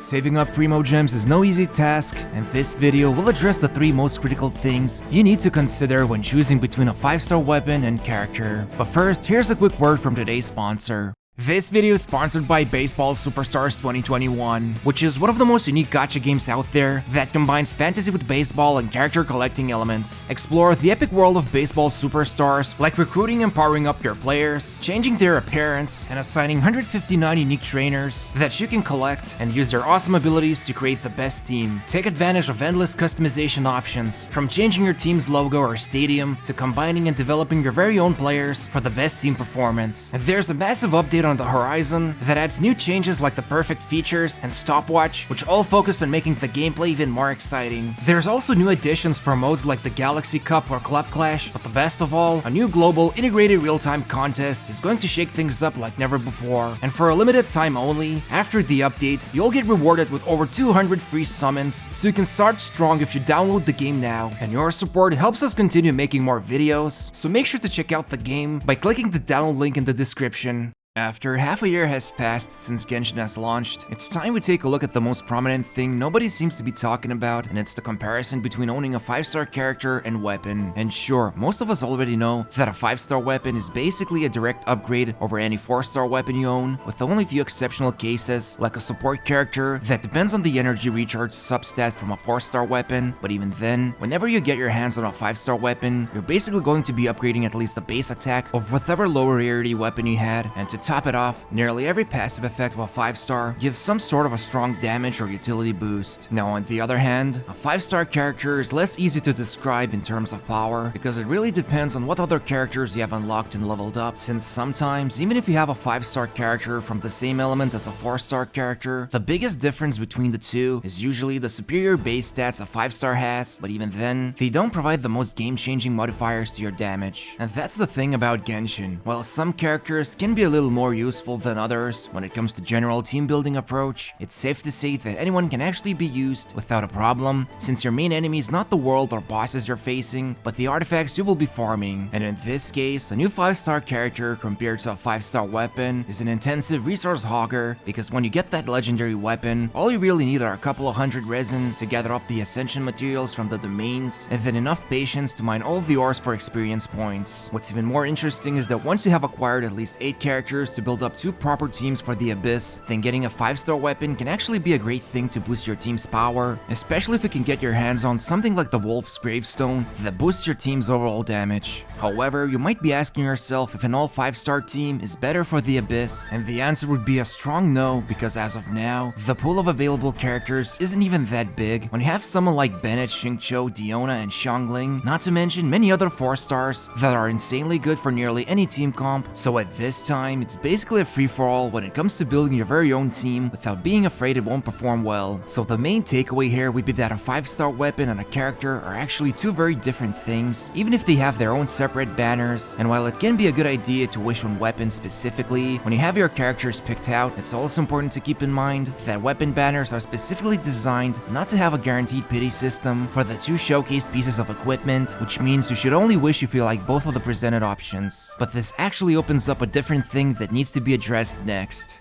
Saving up Primo Gems is no easy task, and this video will address the 3 most critical things you need to consider when choosing between a 5-star weapon and character. But first, here's a quick word from today's sponsor. This video is sponsored by Baseball Superstars 2021, which is one of the most unique gacha games out there that combines fantasy with baseball and character collecting elements. Explore the epic world of baseball superstars, like recruiting and powering up your players, changing their appearance, and assigning 159 unique trainers that you can collect and use their awesome abilities to create the best team. Take advantage of endless customization options, from changing your team's logo or stadium to combining and developing your very own players for the best team performance. And there's a massive update on the horizon that adds new changes like the perfect features and stopwatch, which all focus on making the gameplay even more exciting. There's also new additions for modes like the Galaxy Cup or Club Clash, but the best of all, a new global integrated real-time contest is going to shake things up like never before. And for a limited time only, after the update, you'll get rewarded with over 200 free summons, so you can start strong if you download the game now. And your support helps us continue making more videos, so make sure to check out the game by clicking the download link in the description. After half a year has passed since Genshin has launched, it's time we take a look at the most prominent thing nobody seems to be talking about, and it's the comparison between owning a 5-star character and weapon. And sure, most of us already know that a 5-star weapon is basically a direct upgrade over any 4-star weapon you own, with only a few exceptional cases, like a support character that depends on the energy recharge substat from a 4-star weapon. But even then, whenever you get your hands on a 5-star weapon, you're basically going to be upgrading at least the base attack of whatever lower rarity weapon you had, and to top it off, nearly every passive effect of a 5-star gives some sort of a strong damage or utility boost. Now on the other hand, a 5-star character is less easy to describe in terms of power, because it really depends on what other characters you have unlocked and leveled up, since sometimes, even if you have a 5-star character from the same element as a 4-star character, the biggest difference between the two is usually the superior base stats a 5-star has, but even then, they don't provide the most game-changing modifiers to your damage. And that's the thing about Genshin. While some characters can be a little more useful than others when it comes to general team building approach, it's safe to say that anyone can actually be used without a problem, since your main enemy is not the world or bosses you're facing, but the artifacts you will be farming. And in this case, a new 5-star character compared to a 5-star weapon is an intensive resource hogger, because when you get that legendary weapon, all you really need are a couple of hundred resin to gather up the ascension materials from the domains, and then enough patience to mine all of the ores for experience points. What's even more interesting is that once you have acquired at least 8 characters to build up 2 proper teams for the Abyss, then getting a 5-star weapon can actually be a great thing to boost your team's power, especially if you can get your hands on something like the Wolf's Gravestone that boosts your team's overall damage. However, you might be asking yourself if an all 5-star team is better for the Abyss, and the answer would be a strong no, because as of now, the pool of available characters isn't even that big when you have someone like Bennett, Xingqiu, Diona, and Xiangling, not to mention many other 4-stars that are insanely good for nearly any team comp. So at this time, it's basically a free-for-all when it comes to building your very own team without being afraid it won't perform well. So the main takeaway here would be that a 5-star weapon and a character are actually 2 very different things, even if they have their own separate banners. And while it can be a good idea to wish on weapons specifically, when you have your characters picked out, it's also important to keep in mind that weapon banners are specifically designed not to have a guaranteed pity system for the 2 showcased pieces of equipment, which means you should only wish if you like both of the presented options. But this actually opens up a different thing that needs to be addressed next.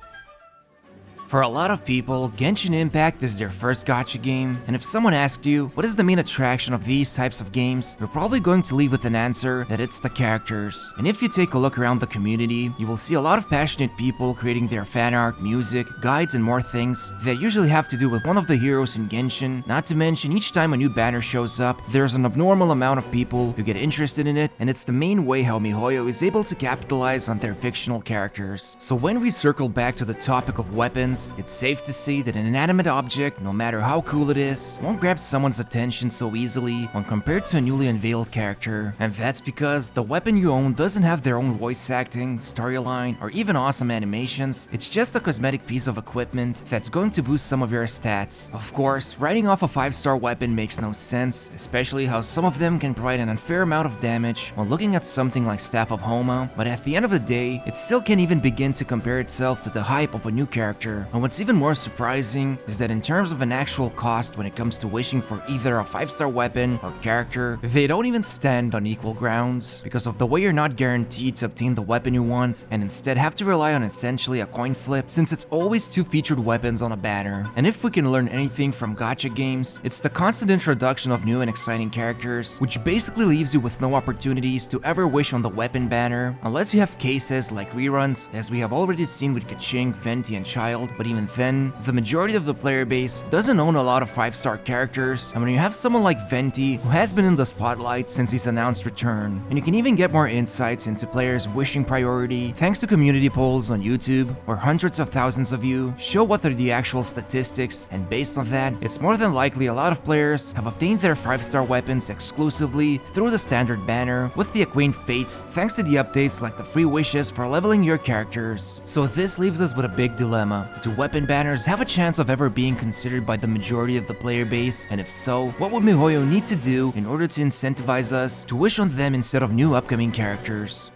For a lot of people, Genshin Impact is their first gacha game, and if someone asked you, what is the main attraction of these types of games, you're probably going to leave with an answer that it's the characters. And if you take a look around the community, you will see a lot of passionate people creating their fan art, music, guides, and more things that usually have to do with one of the heroes in Genshin. Not to mention, each time a new banner shows up, there's an abnormal amount of people who get interested in it, and it's the main way how miHoYo is able to capitalize on their fictional characters. So when we circle back to the topic of weapons, it's safe to say that an inanimate object, no matter how cool it is, won't grab someone's attention so easily when compared to a newly unveiled character. And that's because the weapon you own doesn't have their own voice acting, storyline, or even awesome animations. It's just a cosmetic piece of equipment that's going to boost some of your stats. Of course, writing off a 5-star weapon makes no sense, especially how some of them can provide an unfair amount of damage when looking at something like Staff of Homa, but at the end of the day, it still can't even begin to compare itself to the hype of a new character. banner. And what's even more surprising is that in terms of an actual cost when it comes to wishing for either a 5-star weapon or character, they don't even stand on equal grounds because of the way you're not guaranteed to obtain the weapon you want and instead have to rely on essentially a coin flip since it's always 2 featured weapons on a banner. And if we can learn anything from gacha games, it's the constant introduction of new and exciting characters, which basically leaves you with no opportunities to ever wish on the weapon banner unless you have cases like reruns, as we have already seen with Kaching, Venti, and Child. But even then, the majority of the player base doesn't own a lot of 5-star characters, and when you have someone like Venti who has been in the spotlight since his announced return, and you can even get more insights into players' wishing priority thanks to community polls on YouTube where hundreds of thousands of you show what are the actual statistics, and based on that, it's more than likely a lot of players have obtained their 5-star weapons exclusively through the standard banner with the Acquaint Fates thanks to the updates like the free wishes for leveling your characters. So this leaves us with a big dilemma. Do weapon banners have a chance of ever being considered by the majority of the player base? And if so, what would miHoYo need to do in order to incentivize us to wish on them instead of new upcoming characters?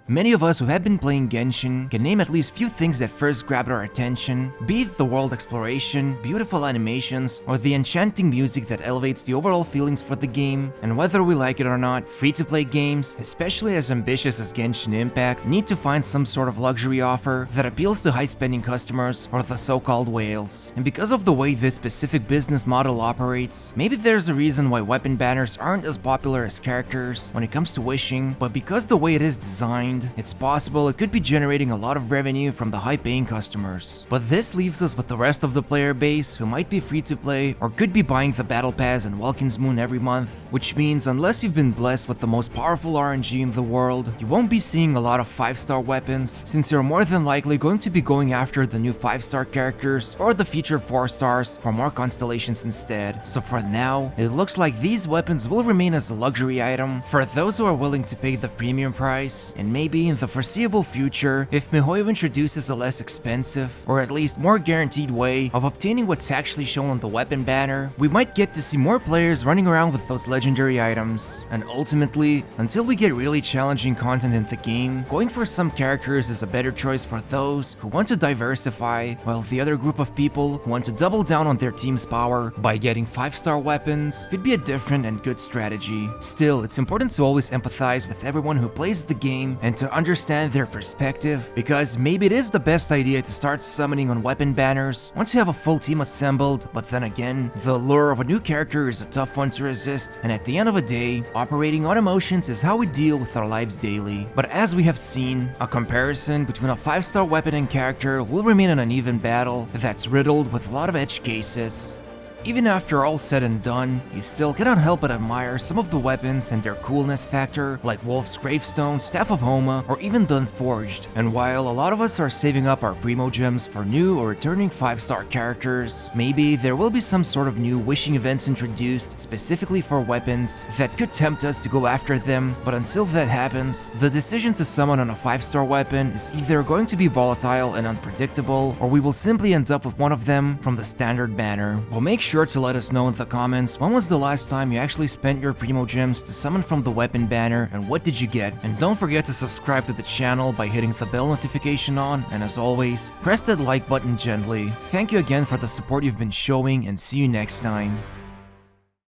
Many of us who have been playing Genshin can name at least few things that first grabbed our attention, be it the world exploration, beautiful animations, or the enchanting music that elevates the overall feelings for the game. And whether we like it or not, free-to-play games, especially as ambitious as Genshin Impact, need to find some sort of luxury offer that appeals to high-spending customers or the so-called whales. And because of the way this specific business model operates, maybe there's a reason why weapon banners aren't as popular as characters when it comes to wishing, but because the way it is designed, it's possible it could be generating a lot of revenue from the high-paying customers. But this leaves us with the rest of the player base who might be free to play or could be buying the Battle Pass and Welkin's Moon every month, which means unless you've been blessed with the most powerful RNG in the world, you won't be seeing a lot of 5-star weapons since you're more than likely going to be going after the new 5-star characters or the featured 4 stars for more constellations instead. So for now, it looks like these weapons will remain as a luxury item for those who are willing to pay the premium price, and maybe in the foreseeable future, if miHoYo introduces a less expensive, or at least more guaranteed way of obtaining what's actually shown on the weapon banner, we might get to see more players running around with those legendary items. And ultimately, until we get really challenging content in the game, going for some characters is a better choice for those who want to diversify, while the other group of people who want to double down on their team's power by getting 5-star weapons could be a different and good strategy. Still, it's important to always empathize with everyone who plays the game and to understand their perspective, because maybe it is the best idea to start summoning on weapon banners once you have a full team assembled, but then again, the lure of a new character is a tough one to resist, and at the end of the day, operating on emotions is how we deal with our lives daily. But as we have seen, a comparison between a 5-star weapon and character will remain an uneven battle that's riddled with a lot of edge cases. Even after all said and done, you still cannot help but admire some of the weapons and their coolness factor, like Wolf's Gravestone, Staff of Homa, or even the Unforged. And while a lot of us are saving up our Primo Gems for new or returning 5-star characters, maybe there will be some sort of new wishing events introduced specifically for weapons that could tempt us to go after them, but until that happens, the decision to summon on a 5-star weapon is either going to be volatile and unpredictable, or we will simply end up with one of them from the standard banner. Well, make sure to let us know in the comments when was the last time you actually spent your Primo Gems to summon from the weapon banner and what did you get. And don't forget to subscribe to the channel by hitting the bell notification on, and as always, press that like button gently. Thank you again for the support you've been showing, and see you next time.